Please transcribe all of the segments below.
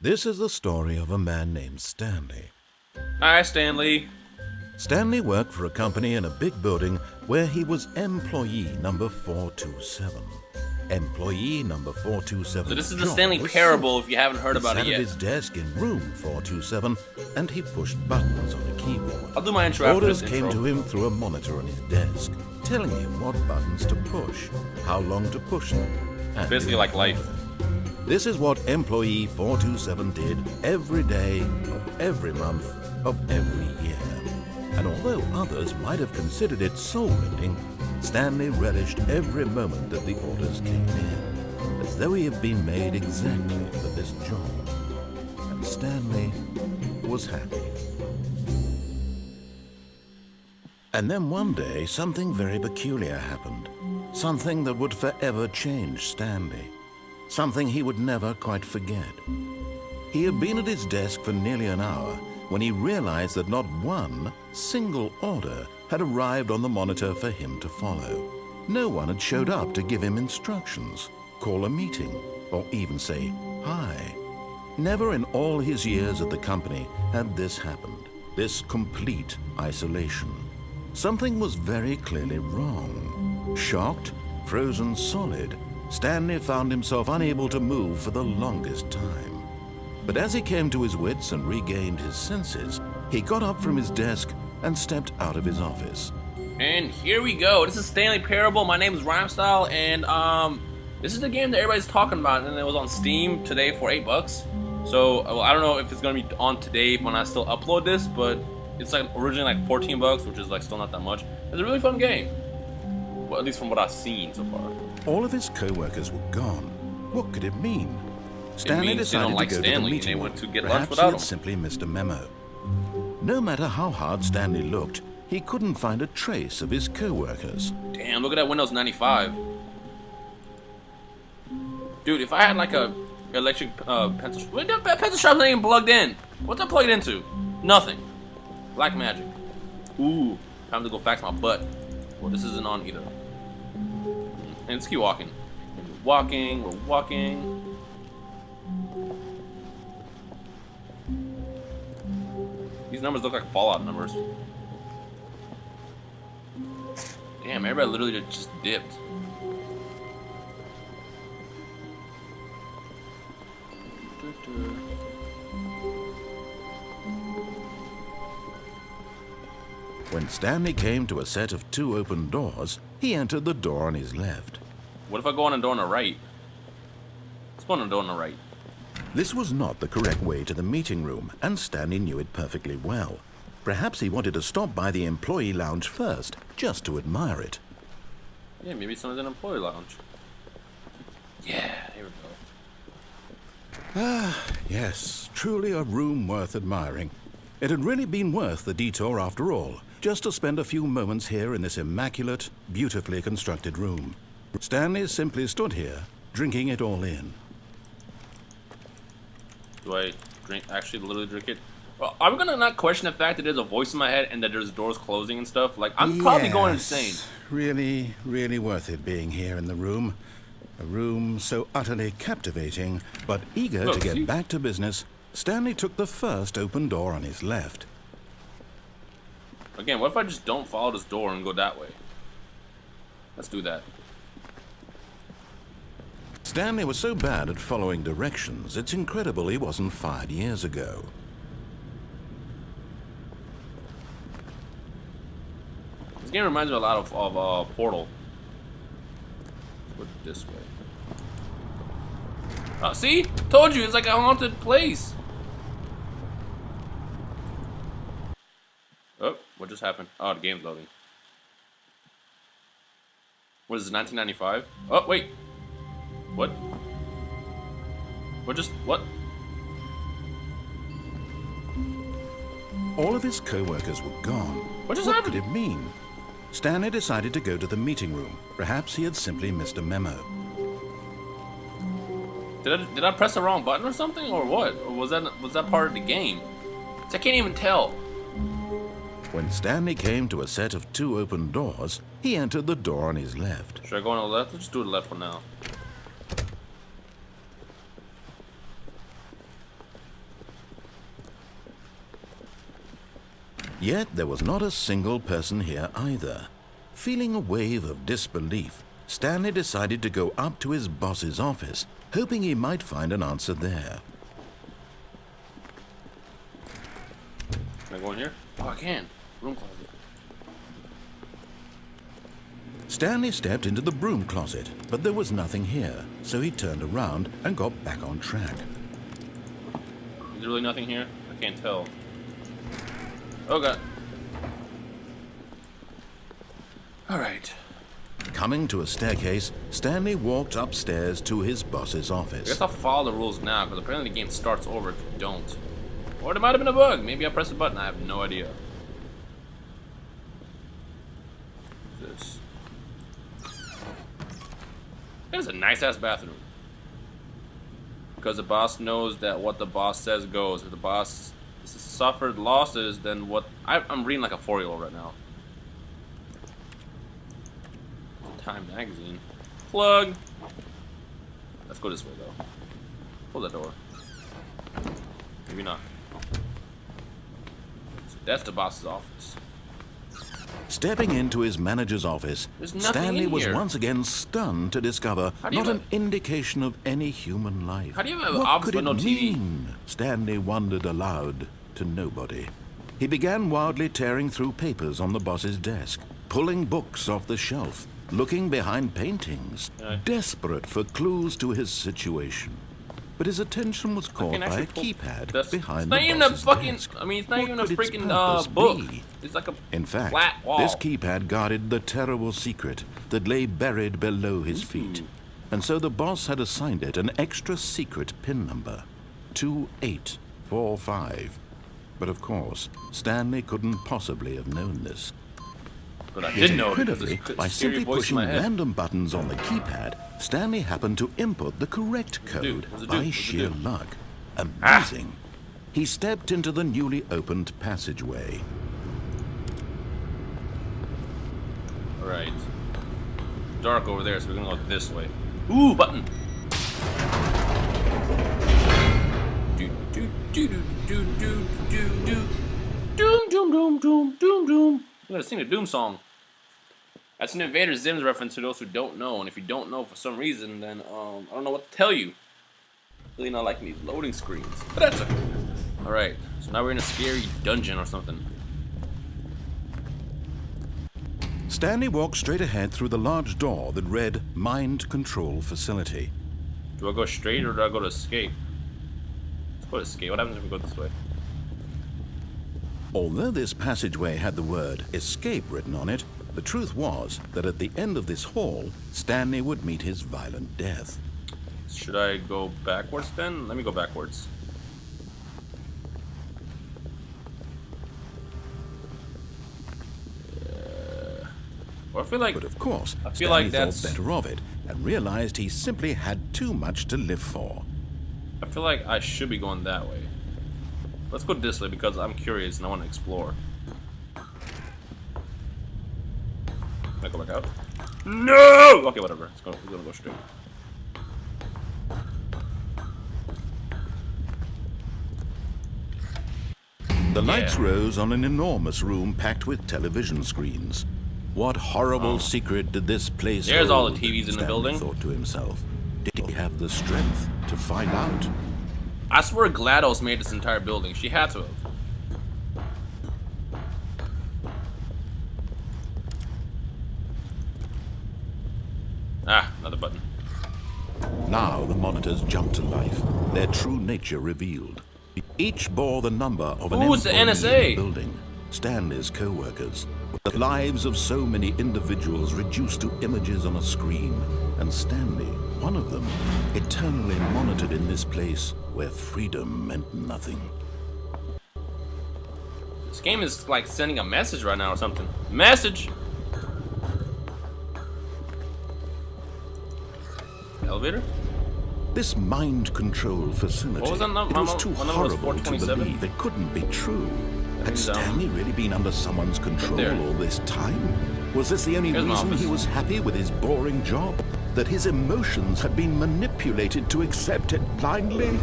This is the story of a man named Stanley. Hi, Stanley. Stanley worked for a company in a big building where he was employee number 427. Employee number 427. So this is the Stanley Parable if you haven't heard about it yet. He sat at his desk in room 427 and he pushed buttons on a keyboard. I'll do my intro after Orders this came intro. to him through a monitor on his desk, telling him what buttons to push, how long to push them. And Basically like life. This is what employee 427 did every day of every month of every year. And although others might have considered it soul-rending, Stanley relished every moment that the orders came in, as though he had been made exactly for this job. And Stanley was happy. And then one day, something very peculiar happened. Something that would forever change Stanley. Something he would never quite forget. He had been at his desk for nearly an hour when he realized that not one single order had arrived on the monitor for him to follow. No one had showed up to give him instructions, call a meeting, or even say hi. Never in all his years at the company had this happened, this complete isolation. Something was very clearly wrong. Shocked, frozen solid, Stanley found himself unable to move for the longest time. But as he came to his wits and regained his senses, he got up from his desk and stepped out of his office. And here we go. This is Stanley Parable. My name is Rhymestyle, and this is the game that everybody's talking about, and it was on Steam today for $8. So well, I don't know if it's gonna be on today when I still upload this, but it's like originally like $14, which is like still not that much. It's a really fun game. Well, at least from what I've seen so far. All of his co-workers were gone. What could it mean? Stanley means they don't decided like to go Stanley, to the and meeting they room. went to get lunch Perhaps without he had him. simply missed a memo. No matter how hard Stanley looked, he couldn't find a trace of his co-workers. Damn, look at that Windows 95. Dude, if I had like a electric pencil, that pencil sharpener ain't even plugged in. What's that plugged into? Nothing. Black magic. Ooh, time to go fax my butt. Well, this isn't on either. And let's keep walking. We're walking, we're walking. These numbers look like Fallout numbers. Damn, everybody literally just dipped. When Stanley came to a set of 2 open doors, he entered the door on his left. What if I go on a door on the right? Let's go on a door on the right. This was not the correct way to the meeting room, and Stanley knew it perfectly well. Perhaps he wanted to stop by the employee lounge first, just to admire it. Yeah, maybe someone's in an employee lounge. Yeah, here we go. Ah, yes, truly a room worth admiring. It had really been worth the detour after all, just to spend a few moments here in this immaculate, beautifully constructed room. Stanley simply stood here, drinking it all in. Do I actually literally drink it? Well, are we gonna not question the fact that there's a voice in my head and that there's doors closing and stuff? Like, I'm probably going insane. Really, really worth it being here in the room. A room so utterly captivating, but eager to get back to business, Stanley took the first open door on his left. Again, what if I just don't follow this door and go that way? Let's do that. Stanley was so bad at following directions, it's incredible he wasn't fired years ago. This game reminds me a lot of Portal. Let's put it this way. See? Told you, it's like a haunted place. Oh, what just happened? Oh, the game's loading. What is this, 1995? Oh, wait. What? What? All of his co-workers were gone. What just What happened? could it mean? Stanley decided to go to the meeting room. Perhaps he had simply missed a memo. Did I press the wrong button or something, or what? Or was that part of the game? 'Cause I can't even tell. When Stanley came to a set of 2 open doors, he entered the door on his left. Should I go on the left? Let's just do the left for now. Yet there was not a single person here either. Feeling a wave of disbelief, Stanley decided to go up to his boss's office, hoping he might find an answer there. Can I go in here? Oh, I can. Room closet. Stanley stepped into the broom closet, but there was nothing here, so he turned around and got back on track. Is there really nothing here? I can't tell. Oh god. Alright. Coming to a staircase, Stanley walked upstairs to his boss's I office. guess I'll follow the rules now, because apparently the game starts over if you don't. Or there might have been a bug. Maybe I pressed a button. I have no idea. This. That is a nice-ass bathroom. Because the boss knows that what the boss says goes. If the boss suffered losses, then what... I'm reading like a 4-year-old right now. Time magazine. Plug! Let's go this way, though. Pull that door. Maybe not. So that's the boss's office. Stepping into his manager's office, There's nothing Stanley in was here. once again stunned to discover not an indication of any human life. How do you have an What office could with it no TV? mean? Stanley wondered aloud to nobody. He began wildly tearing through papers on the boss's desk, pulling books off the shelf, looking behind paintings, desperate for clues to his situation. But his attention was caught by a keypad behind the boss's desk. I mean, it's not What even a could its freaking purpose book. be? It's like a In fact, flat wall. this keypad guarded the terrible secret that lay buried below his feet. And so the boss had assigned it an extra secret PIN number, 2845. But of course, Stanley couldn't possibly have known this. But I Yet did know it because incredibly, there's a by scary simply voice in pushing my head. random buttons on the keypad, Stanley happened to input the correct code What's it do? by What's it sheer do? luck. Amazing. He stepped into the newly opened passageway. Alright. Dark over there, so we're gonna go this way. Ooh, button! Do do do do do do do do. Doom doom doom doom doom doom. I'm gonna sing a Doom song. That's an Invader Zim's reference to those who don't know, and if you don't know for some reason, then I don't know what to tell you. Really not liking these loading screens, but that's okay. Alright, so now we're in a scary dungeon or something. Stanley walked straight ahead through the large door that read Mind Control Facility. Do I go straight or do I go to escape? Let's go to escape. What happens if we go this way? Although this passageway had the word escape written on it, the truth was that at the end of this hall, Stanley would meet his violent death. Should I go backwards then? Let me go backwards. Or I feel like... But of course, I feel Stanley like that's... thought better of it and realized he simply had too much to live for. I feel like I should be going that way. Let's go this way because I'm curious and I want to explore. Can I go back out? No! Okay, whatever. We're gonna go straight. The lights rose on an enormous room packed with television screens. What horrible secret did this place There's all the hold? TVs in the Stanley building. thought to himself. Did he have the strength to find out? I swear GLaDOS made this entire building. She had to have. Ah, another button. Now the monitors jumped to life, their true nature revealed. Each bore the number of an Ooh, it's the employee NSA. in the building, Stanley's co-workers. The lives of so many individuals reduced to images on a screen, and Stanley, one of them, eternally monitored in this place where freedom meant nothing. This game is like sending a message right now or something. Message! Elevator? This mind control facility, What was that number? it was My too number was horrible to 427? believe it couldn't be true. Had means, Stanley really been under someone's control there. all this time? Was this the only Here's my reason office. he was happy with his boring job? That his emotions had been manipulated to accept it blindly?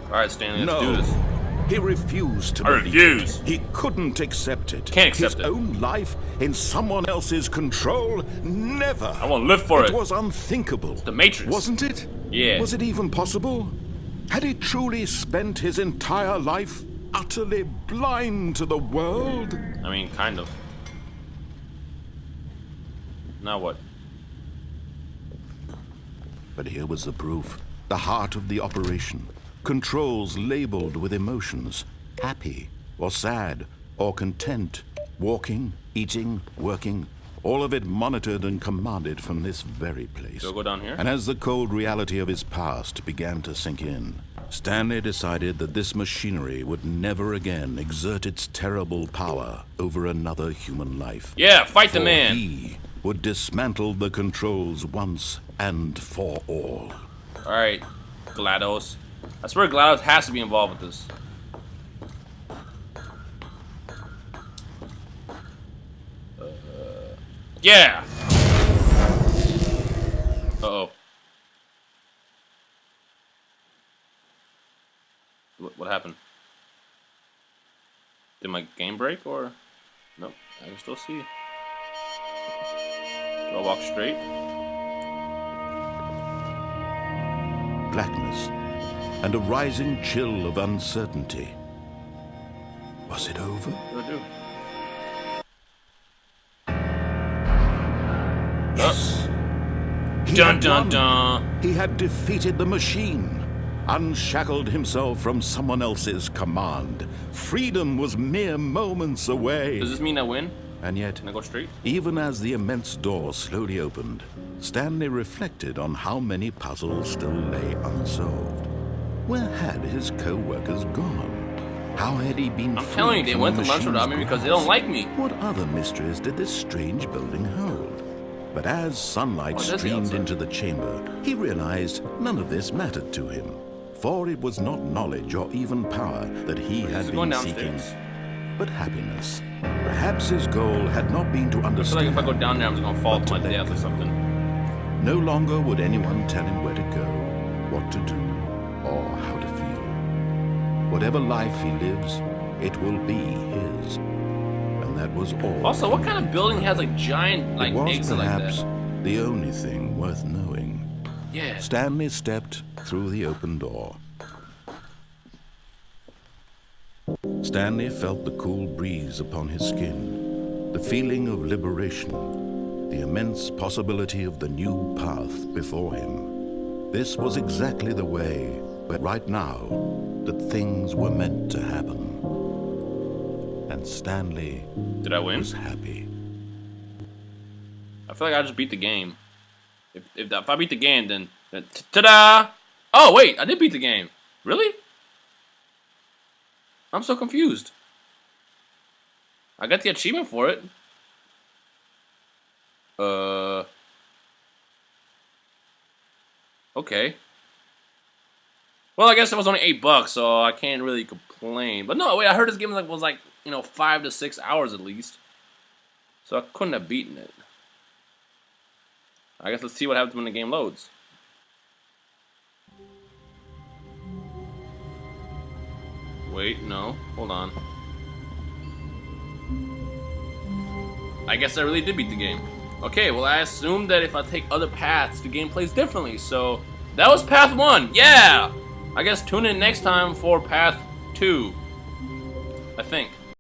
Alright, Stanley, let's No. do this. He refused to I believe refuse. it. He couldn't accept it. Can't accept His it. own life in someone else's control? Never. I want to live for it. It was unthinkable. The Matrix. Wasn't it? Yeah. Was it even possible? Had he truly spent his entire life utterly blind to the world? I mean, kind of. Now what? But here was the proof. The heart of the operation. Controls labeled with emotions. Happy, or sad, or content. Walking, eating, working. All of it monitored and commanded from this very place. So go down here? And as the cold reality of his past began to sink in, Stanley decided that this machinery would never again exert its terrible power over another human life. Yeah, fight the For man. he would dismantle the controls once and for all. Alright, GLaDOS. I swear GLaDOS has to be involved with this. Yeah! Uh-oh. What happened? Did my game break or? Nope, I can still see. Do I walk straight? Blackness and a rising chill of uncertainty. Was it over? What do I do? Yes. He Dun had dun won. dun. He had defeated the machine, unshackled himself from someone else's command. Freedom was mere moments away. Does this mean I win? And yet, Can I go straight? even as the immense door slowly opened, Stanley reflected on how many puzzles still lay unsolved. Where had his co-workers gone? How had he been I'm freed telling you, they from went the to lunch without me machine's because they don't grasp? like me. What other mysteries did this strange building hold? But as sunlight What is the streamed outside? into the chamber, he realized none of this mattered to him. For it was not knowledge or even power that he had going been seeking, downstairs. but happiness. Perhaps his goal had not been to I feel like understand. if I go down there, I'm just gonna fall to my death or something. No longer would anyone tell him where to go, what to do, or how to feel. Whatever life he lives, it will be his. And that was all. Also, what kind of building has like giant like it was exit like perhaps that? the only thing worth knowing. Yeah. Stanley stepped through the open door. Stanley felt the cool breeze upon his skin, the feeling of liberation, the immense possibility of the new path before him. This was exactly the way, but right now, that things were meant to happen. And Stanley Did I win? was happy. I feel like I just beat the game. If I beat the game, then ta-da! Oh wait, I did beat the game. Really? I'm so confused. I got the achievement for it. Okay. Well, I guess it was only $8, so I can't really complain. But no, wait, I heard this game was like, 5 to 6 hours at least. So I couldn't have beaten it. I guess let's see what happens when the game loads. Wait, no, hold on. I guess I really did beat the game. Okay, well I assumed that if I take other paths, the game plays differently. So that was path 1. Yeah! I guess tune in next time for path 2. I think.